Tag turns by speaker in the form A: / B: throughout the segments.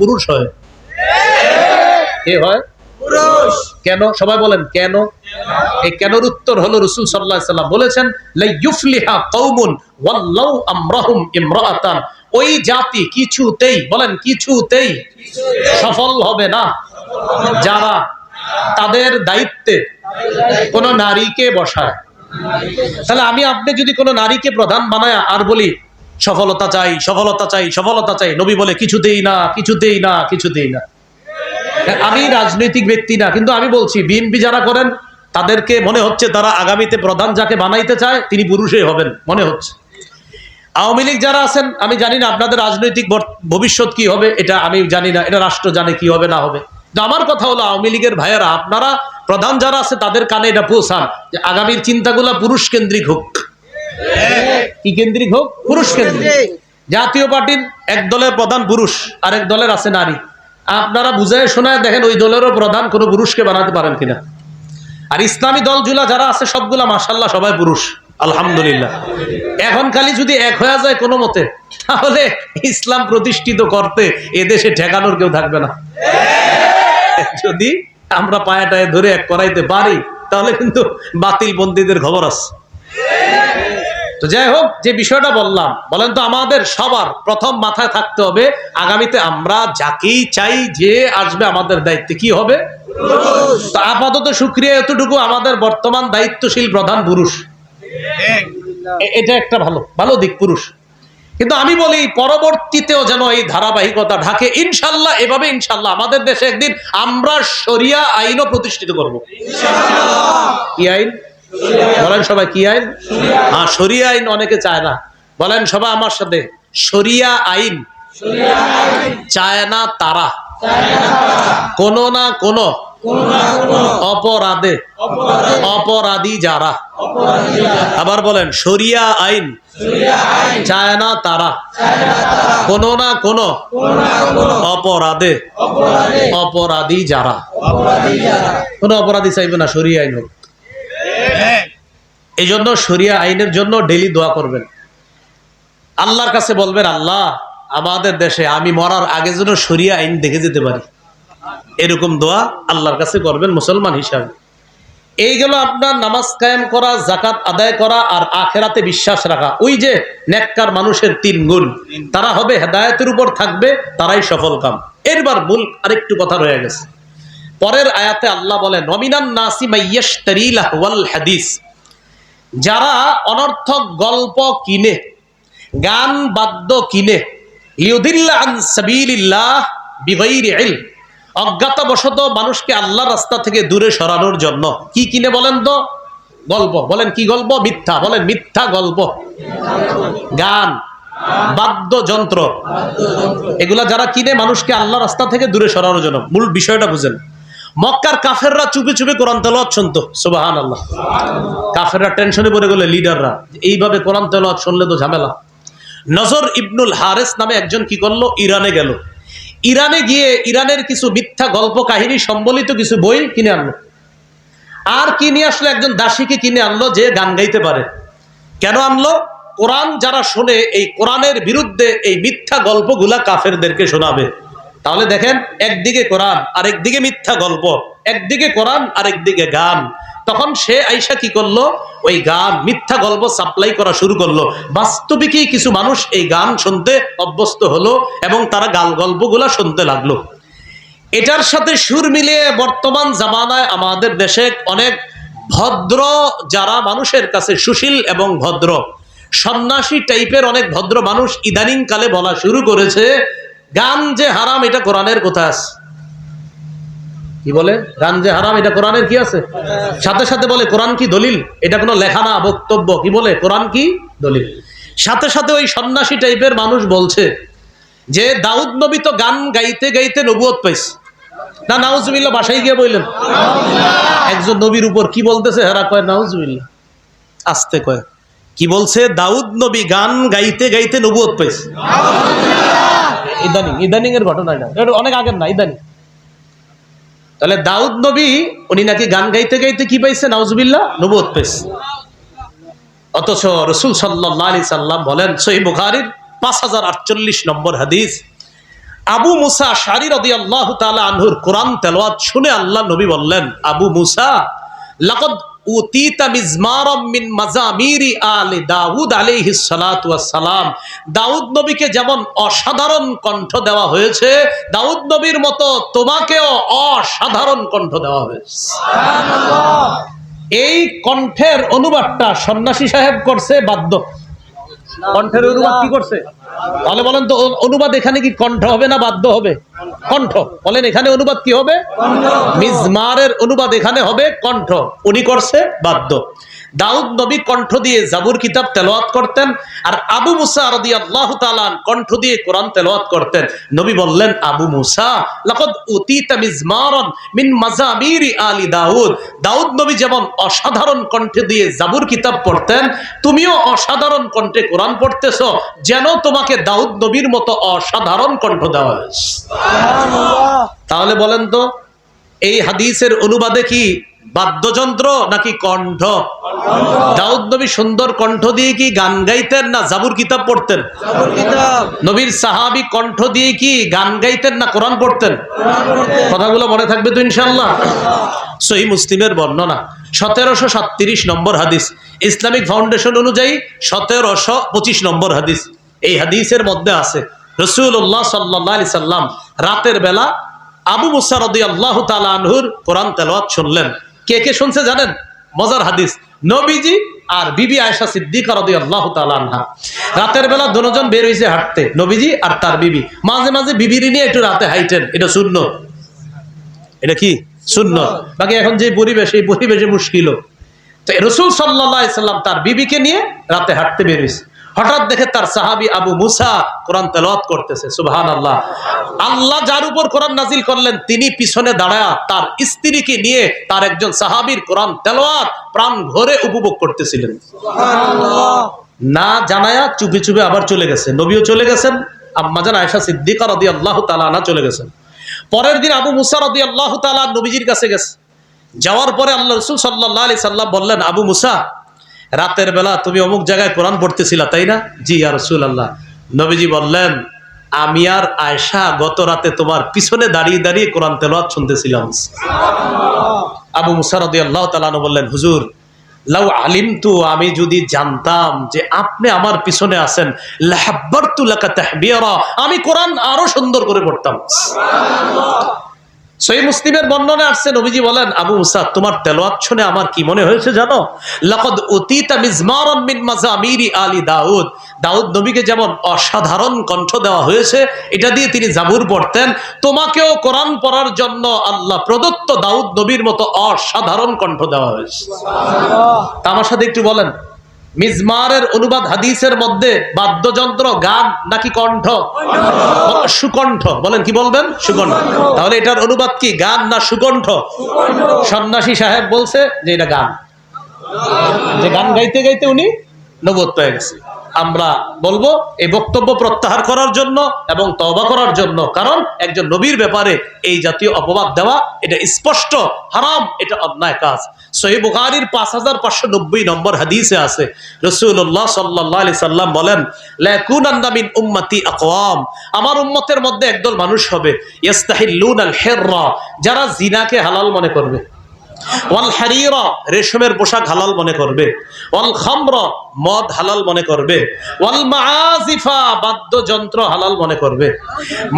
A: পুরুষ হয়? কে হয়? পুরুষ। কেন? সবাই বলেন কেন? এই কেনর উত্তর হলো রাসূল সাল্লাল্লাহু আলাইহি সাল্লাম বলেছেন, লা ইউফলিহা কওমুন ওয়াল্লাহু আমরাহুম ইমরাআতান। ওই জাতি কিছুতেই, বলেন কিছুতেই সফল হবে না যারা তাদের দায়িত্বে কোন নারীকে বসায়। তাহলে আমি আপনি যদি কোন নারীকে প্রধান বানায় আর বলি সফলতা চাই, সফলতা চাই, সফলতা চাই, নবী বলে কিছুতেই না, কিছুতেই না, কিছুতেই না। আমি রাজনৈতিক ব্যক্তি না, কিন্তু আমি বলছি বিএনপি যারা করেন তাদেরকে মনে হচ্ছে তারা আগামীতে প্রধান যাকে বানাইতে চায় তিনি পুরুষই হবেন মনে হচ্ছে। আওয়ামী লীগ যারা আছেন, আমি জানি না আপনাদের রাজনৈতিক ভবিষ্যৎ কি হবে, এটা আমি জানি না, এটা রাষ্ট্র জানে কি হবে না হবে। আমার কথা হলো আওয়ামী লীগের ভাইয়েরা, আপনারা প্রধান যারা আছে তাদের কানে এটা পৌঁছান যে আগামীর চিন্তাগুলা পুরুষ কেন্দ্রিক হোক। কি কেন্দ্রিক হোক? পুরুষ কেন্দ্রিক। জাতীয় পার্টির এক দলের প্রধান পুরুষ, আরেক দলের আছে নারী। আপনারা বুঝায় শোনায় দেখেন ওই দলেরও প্রধান কোনো পুরুষকে বানাতে পারেন কিনা। আর ইসলামী দলগুলা যারা আছে সবগুলা মাশাআল্লাহ সবাই পুরুষ, আলহামদুলিল্লাহ। এখন খালি যদি এক হয়ে যায় কোনো মতে, তাহলে ইসলাম প্রতিষ্ঠিত করতে এদেশে ঠেকানোর কেউ থাকবে না। যদি আমরা পায়াটায় ধরে এক করাইতে পারি তাহলে কিন্তু বাতিল বন্দীদের খবর আছে। তো যাই হোক, যে বিষয়টা বললাম, বলেন তো আমাদের সবার প্রথম মাথায় থাকতে হবে আগামীতে আমরা যাকেই চাই যে আসবে আমাদের দায়িত্বে কি হবে? তো আপাতত শুকরিয়া এতটুকু, আমাদের বর্তমান দায়িত্বশীল প্রধান পুরুষ, এটা একটা ভালো ভালো দিক পুরুষ। কিন্তু আমি বলি পরবর্তীতেও যেন এই ধারাবাহিকতা ঢাকে ইনশাল্লাহ। এভাবে ইনশাল্লাহ আমাদের দেশে একদিন আমরা শরিয়া আইনও প্রতিষ্ঠিত করব। কি আইন? বলেন সবাই কি আইন? হ্যাঁ, শরিয়া আইন অনেকে চায় না। বলেন সবাই আমার সাথে, শরিয়া আইন চায় না তারা কোন না কোন অপরাধে অপরাধী যারা। আবার বলেন শরিয়া আইন চায় না তারা কোন না কোন অপরাধে অপরাধী যারা। কোন অপরাধী চাইবে না শরিয়া আইন হোক। এই জন্য শরিয়া আইনের জন্য ডেইলি দোয়া করবেন, আল্লাহর কাছে বলবেন আল্লাহ আমাদের দেশে আমি মরার আগে যেন শরিয়া আইন দেখে যেতে পারি। এরকম দোয়া আল্লাহর কাছে করবেন মুসলমান হিসাবে। এই গেল আপনার নামাজ কায়েম করা, যাকাত আদায় করা আর আখেরাতে বিশ্বাস রাখা। ওই যে নেককার মানুষের 3 গুণ, তারা হবে হেদায়েতের উপর থাকবে, তারাই সফল কাম। এরবার মূল আরেকটু কথা রয়ে গেছে। পরের আয়াতে আল্লাহ বলেন ওয়ামিনান নাসি মাইয়াশতারি লাহওয়াল হাদিস, যারা অনর্থক গল্প কিনে, গান বাদ্য কিনে, লিউদিল্লা আন সাবিলিল্লাহ বিগাইরি ইলম, অজ্ঞাতবশত মানুষকে আল্লাহর রাস্তা থেকে দূরে সরানোর জন্য। কি কিনে বলেন তো? গল্প। বলেন কি গল্প? মিথ্যা। বলেন মিথ্যা গল্প, গান, বাদ্যযন্ত্র, এগুলা যারা কিনে মানুষকে আল্লাহর রাস্তা থেকে দূরে সরানোর জন্য। মূল বিষয়টা বুঝেন। মক্কার কাফেররা চুপে চুপে কোরআন তেলাওয়াত শুনতো, সুবহানাল্লাহ। কাফেররা টেনশনে পড়ে গেলে লিডাররা এইভাবে কোরআন তেলাওয়াত শুনলে তো ঝামেলা। নজর ইবনুল হারেস নামে একজন কি করলো, ইরানে গেল। ইরানে গিয়ে ইরানের কিছু মিথ্যা গল্প কাহিনী সম্বলিত কিছু বই কিনে আনলো। আর কি নিয়ে আসলো? একজন দাসীকে কিনে আনলো যে গান গাইতে পারে। কেন আনলো? কোরআন যারা শোনে এই কোরআনের বিরুদ্ধে এই মিথ্যা গল্পগুলা কাফেরদেরকে শোনাবে। তাহলে দেখেন, একদিকে কোরআন আর একদিকে মিথ্যা গল্প, একদিকে কোরআন আর একদিকে গান। তখন সে আইসা কি করলো, ওই গান মিথ্যা গল্প সাপ্লাই করা শুরু করলো। বাস্তবিকই কিছু মানুষ এই গান শুনতে অভ্যস্ত হলো এবং তারা গাল গল্পগুলা শুনতে লাগলো। এটার সাথে সুর মিলিয়ে বর্তমান জামানায় আমাদের দেশে অনেক ভদ্র যারা মানুষের কাছে সুশীল এবং ভদ্র সন্ন্যাসী টাইপের অনেক ভদ্র মানুষ ইদানিং কালে বলা শুরু করেছে গান যে হারাম, এটা কোরআনের কোথায় আছে? কি বলে? গান যে হারাম, এটা কোরআনের কি আছে? সাথে সাথে বলে কোরআন কি দলিল? এটা কোনো লেখা না, বক্তব্য। কি বলে? কোরআন কি দলিল। সাথে সাথে ওই সন্ন্যাসী টাইপের মানুষ বলছে যে দাউদ নবী তো গান গাইতে গাইতে নবুয়ত পাইছে। না, নাউজুবিল্লাহ, বাসায় গিয়ে বললেন একজন নবীর উপর কি বলতেছে, হেরা কয় নাউজুবিল্লাহ, আস্তে কয় কি বলছে, দাউদ নবী গান গাইতে গাইতে নবুয়ত পাইছে। ইদানিং এর ঘটনা, এটা অনেক আগের না, ইদানিং। তাহলে দাউদ নবী উনি নাকি গান গাইতে গাইতে কি পাইছে? নাউজুবিল্লাহ, নবুয়ত পাইছে। অথচ রাসূল সাল্লাল্লাহু আলাইহি সাল্লাম বলেন, সহিহ বুখারীর 5048 নম্বর হাদিস, আবু মুসা আশআরী রাদিয়াল্লাহু তাআলা আনহুর কোরআন তেলাওয়াত শুনে আল্লাহ নবী বললেন, আবু মুসা লাকাদ উতিতা মিজমারাম মিন মাজামিরি আলি দাউদ আলাইহিস সালাতু ওয়াস সালাম। দাউদ নবীকে যেমন অসাধারণ কণ্ঠ দেওয়া হয়েছে, দাউদ নবীর মতো তোমাকেও অসাধারণ কণ্ঠ দেওয়া হয়েছে। সুবহানাল্লাহ। এই কণ্ঠের অনুবাদটা সন্ন্যাসী সাহেব করছে বাদ্য, কণ্ঠের অনুবাদ কি করছে? তাহলে বলেন তো অনুবাদ এখানে কি কণ্ঠ হবে না বাদ্য হবে? কণ্ঠ। বলেন এখানে অনুবাদ কি হবে? মিজমারের অনুবাদ এখানে হবে কণ্ঠ, উনি করছে বাদ্য। দাউদ নবী কণ্ঠ দিয়ে জাবুর কিতাব তেলাওয়াত করতেন, আর আবু মুসা রাদিয়াল্লাহু তাআলা কণ্ঠ দিয়ে কোরআন তেলাওয়াত করতেন। নবী বললেন, আবু মুসা লাকাদ উতিতা মিজমারান মিন মাজামিরি আলি দাউদ। দাউদ নবী যেমন অসাধারণ কণ্ঠে দিয়ে জাবুর কিতাব পড়তেন, তুমিও অসাধারণ কণ্ঠে কোরআন পড়তেছো, যেন তোমাকে দাউদ নবীর মতো অসাধারণ কণ্ঠ দেওয়া হয়েছে। সুবহানাল্লাহ। তাহলে বলেন তো এই হাদিসের অনুবাদে কি বাদ্যযন্ত্র নাকি কণ্ঠ? দাউদ নবী সুন্দর কণ্ঠ দিয়ে কি গান গাইতেন না জাবুর কিতাব পড়তেন? নবীর সাহাবী কণ্ঠ দিয়ে কি গান গাইতেন না কোরআন পড়তেন? কথাগুলো মনে থাকবে তো ইনশাআল্লাহ। সহিহ মুসলিমের বর্ণনা 1737 নম্বর হাদিস, ইসলামিক ফাউন্ডেশন অনুযায়ী 1725 নম্বর হাদিস। এই হাদিসের মধ্যে আছে রাসূলুল্লাহ সাল্লাল্লাহু আলাইহি সাল্লাম রাতের বেলা আবু মুসা রাদিয়াল্লাহু তাআলা আনহুর কোরআন তেলাওয়াত শুনলেন। কে কে শুনছে জানেন? মজার হাদিস, নবীজি আর বিবি আয়েশা সিদ্দিকা রাদিয়াল্লাহু তাআলা আনহা। রাতের বেলা দুজন বের হইছে হাঁটতে, নবীজি আর তার বিবি। মাঝে মাঝে বিবির নিয়ে একটু রাতে হাইটেন, এটা সুন্নাত। এটা কি সুন্নাত? বাকি এখন যে পরিবেশ, এই পরিবেশে মুশকিল। তো রাসূল সাল্লাল্লাহু আলাইহি সাল্লাম তার বিবিকে নিয়ে রাতে হাঁটতে বের হইছে। হঠাৎ দেখে তার সাহাবী আবু মুসা কোরআন তেলাওয়াত করতেছে। সুবহানাল্লাহ। আল্লাহ যার উপর কোরআন নাজিল করলেন তিনি পিছনে দাঁড়ায়া তার স্ত্রীকে নিয়ে তার একজন সাহাবীর কোরআন তেলাওয়াত প্রাণ ভরে উপভোগ করতেছিলেন। সুবহানাল্লাহ। না জানায়া চুপি চুপি আবার চলে গেছে। নবীও চলে গেছেন, আম্মাজান আয়েশা সিদ্দিকা রাদিয়াল্লাহু তাআলা আনহা চলে গেছেন। পরের দিন আবু মুসা রাদিয়াল্লাহু তাআলা নবীজির কাছে গেছে। যাওয়ার পরে আল্লাহ রাসূল সাল্লাল্লাহু আলাইহি সাল্লাম বললেন, আবু মুসা রাতের বেলা তুমি অমুক জায়গায় কোরআন পড়তেছিলা তাই না? জি ইয়া রাসূলুল্লাহ। নবীজি বললেন, আমি আর আয়েশা গত রাতে তোমার পিছনে দাঁড়িয়ে দাঁড়িয়ে কোরআন তেলাওয়াত শুনতেছিলাম। আবু মুসা রাদিয়াল্লাহু তাআলা বললেন, হুজুর লাউ আলিমতু, আমি যদি জানতাম যে আপনি আমার পিছনে আছেন, লাহাব্বারতু লাকা তাহবিরা, আমি কোরআন আরো সুন্দর করে পড়তাম। সুবহানাল্লাহ। সহিহ মুসলিমের বর্ণনা আসছে, নবীজি বলেন, আবু মুসা তোমার তেলাওয়াত শুনে আমার কি মনে হয়েছে জানো? লাকাদ উতিতা মিজমারান মিন মাজামিরি আলি দাউদ। দাউদ নবীকে যেমন অসাধারণ কণ্ঠ দেওয়া হয়েছে, এটা দিয়ে তিনি জাবুর পড়তেন, তোমাকেও কোরআন পড়ার জন্য আল্লাহ প্রদত্ত দাউদ নবীর মতো অসাধারণ কণ্ঠ দেওয়া হয়েছে। সুবহানাল্লাহ। আমার সাথে একটু বলেন, মিজমারের অনুবাদ হাদিসের মধ্যে বাদ্যযন্ত্র গান নাকি কণ্ঠ? সুকণ্ঠ। বলেন কি বলবেন? সুকণ্ঠ। তাহলে এটার অনুবাদ কি গান না সুকণ্ঠ? সন্ন্যাসী সাহেব বলছে যে এটা গান, যে গান গাইতে গাইতে উনি নবুয়ত পেয়ে গেছে। আমরা বলবো এই বক্তব্য প্রত্যাহার করার জন্য এবং তওবা করার জন্য, কারণ একজন নবীর ব্যাপারে এই জাতীয় অপবাদ দেওয়া এটা স্পষ্ট হারাম, এটা অন্যায় কাজ। সহিহ বুখারীর 5590 নম্বর হাদিসে আছে, রাসূলুল্লাহ সাল্লাল্লাহু আলাইহি সাল্লাম বলেন, লা ইয়াকুনান্না মিন উম্মতি আকওয়াম, আমার উম্মতের মধ্যে একদল মানুষ হবে, ইস্তাহিল্লুনাল হিররা, যারা জিনাকে হালাল মনে করবে, ওয়াল হারিরা, রেশমের পোশাক হালাল মনে করবে, ওয়াল খামরা, মদ হালাল মনে করবে, ওয়াল মাআজিফা, বাদ্যযন্ত্র হালাল মনে করবে।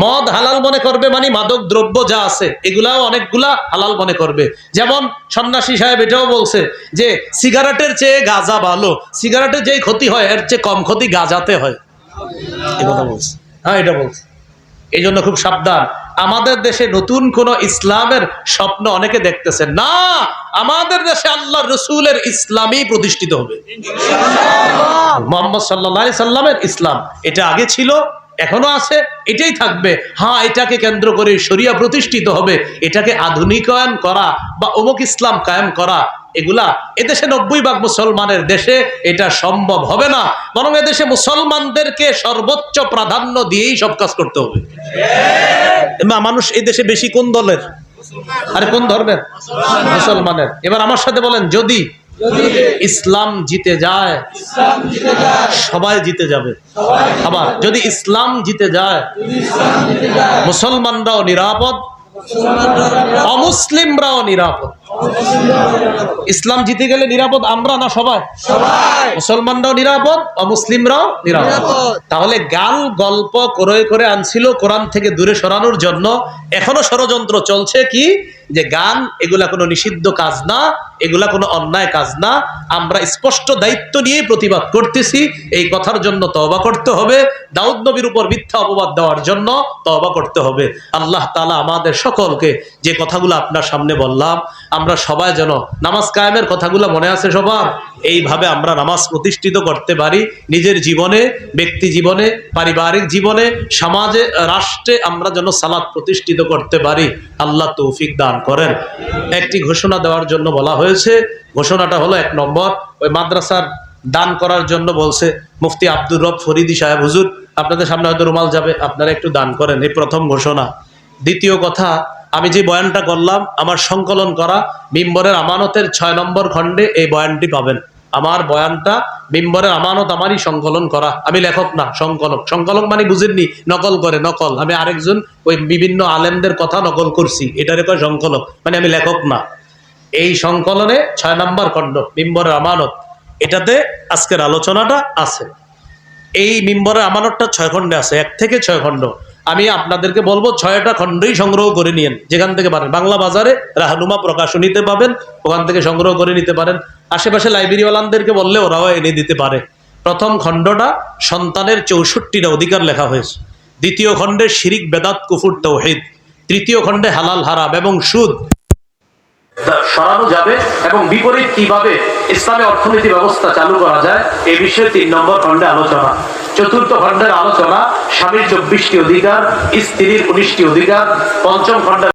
A: মদ হালাল মনে করবে মানে মাদক দ্রব্য যা আছে এগুলাও অনেকগুলা হালাল মনে করবে। যেমন সন্ন্যাসী সাহেব এটাও বলছে যে সিগারেটের চেয়ে গাঁজা ভালো, সিগারেটের যেই ক্ষতি হয় এর চেয়ে কম ক্ষতি গাঁজাতে হয়, এই কথা বলছে। হ্যাঁ, এটা বলছে। এই জন্য খুব সাবধান। আমাদের দেশে নতুন কোন ইসলামের স্বপ্ন অনেকে দেখতেছেন না, আমাদের দেশে আল্লাহ রসুলের ইসলামই প্রতিষ্ঠিত হবে, মুহাম্মদ সাল্লাল্লাহু আলাইহি সাল্লামের ইসলাম। এটা আগে ছিল, এখনো আছে, এটাই থাকবে। হ্যাঁ, এটাকে কেন্দ্র করে শরিয়া প্রতিষ্ঠিত হবে, এটাকে আধুনিকায়ন করা বা অমুক ইসলাম কায়েম করা, এগুলা এদেশে 90% মুসলমানের দেশে এটা সম্ভব হবে না। বরং এদেশে মুসলমানদেরকে সর্বোচ্চ প্রাধান্য দিয়েই সব কাজ করতে হবে। মানুষ এই দেশে বেশি কোন দলের? আরে কোন ধর্মের? মুসলমানের। এবার আমার সাথে বলেন, যদি ইসলাম জিতে যায় সবাই জিতে যাবে। আবার যদি ইসলাম জিতে যায় মুসলমানরাও নিরাপদ, অমুসলিমরাও নিরাপদ। ইসলাম জিতে গেলে নিরাপদ আমরা না সবাই? মুসলমানরাও নিরাপদ, অমুসলিমরাও নিরাপদ। তাহলে গাল গল্প করে আনছিল কোরআন থেকে দূরে সরানোর জন্য। এখনো ষড়যন্ত্র চলছে কি যে গান এগুলা কোনো নিষিদ্ধ কাজ না, এগুলা কোনো অন্যায় কাজ না। আমরা স্পষ্ট দায়িত্ব নিয়ে প্রতিবাদ করতেছি। এই কথার জন্য তওবা করতে হবে। দাউদ নবীর উপর মিথ্যা অপবাদ দেওয়ার জন্য তওবা করতে হবে। আল্লাহ তাআলা আমাদের সকলকে যে কথাগুলো আপনার সামনে বললাম, আমরা সবাই যেন নামাজ কায়েমের কথাগুলো মনে আছে সবার, এইভাবে আমরা নামাজ প্রতিষ্ঠিত করতে পারি নিজের জীবনে, ব্যক্তি জীবনে, পারিবারিক জীবনে, সমাজে, রাষ্ট্রে আমরা যেন সালাত প্রতিষ্ঠিত করতে পারি। আল্লাহ তৌফিক দান করেন। একটি ঘোষণা দেওয়ার জন্য বলা হয়েছে। ঘোষণাটা হলো, 1 নম্বর, ওই মাদ্রাসার দান করার জন্য বলছে মুফতি আব্দুর রব ফরিদি সাহেব হুজুর, আপনাদের সামনে হয়তো রুমাল যাবে, আপনারা একটু দান করেন। এই প্রথম ঘোষণা। দ্বিতীয় কথা, আমি যে বয়ানটা করলাম আমার সংকলন করা মিম্বরের আমানতের 6 নম্বর খণ্ডে এই বয়ানটি পাবেন। আমার বয়ানটা মিম্বরের আমানত আমারই সংকলন করা, আমি লেখক না, সংকলক। সংকলক মানে বুঝেননি, নকল করে, নকল। আমি আরেকজন ওই বিভিন্ন আলেমদের কথা নকল করছি, এটারে কয় সংকলক, মানে আমি লেখক না। এই সংকলনে 6 নম্বর খণ্ড মিম্বরের আমানত, এটাতে আজকের আলোচনাটা আছে। এই মিম্বরের আমানতটা 6 খণ্ডে আছে, 1 থেকে 6 খণ্ড। আমি আপনাদেরকে বলবো 6টা খণ্ডই সংগ্রহ করে নিয়েন, যেখান থেকে পারেন। বাংলা বাজারে রাহনুমা প্রকাশনীতে পাবেন, ওখান থেকে সংগ্রহ করে নিতে পারেন। আশেপাশে লাইব্রেরিওয়ালাদেরকে বললে ওরাও এনে দিতে পারে। প্রথম খণ্ডটা সন্তানের 64টা অধিকার লেখা হয়েছে। দ্বিতীয় খণ্ডে শিরিক, বেদাত, কুফর, তাওহীদ। তৃতীয় খণ্ডে হালাল, হারাম এবং সুদ সরানো যাবে এবং বিপরীত কিভাবে ইসলামী অর্থনীতি ব্যবস্থা চালু করা যায় এই বিষয়ে 3 নম্বর খণ্ডে আলোচনা। চতুর্থ খণ্ডের আলোচনা স্বামীর 24টি অধিকার, স্ত্রীর 19টি অধিকার। পঞ্চম খণ্ডে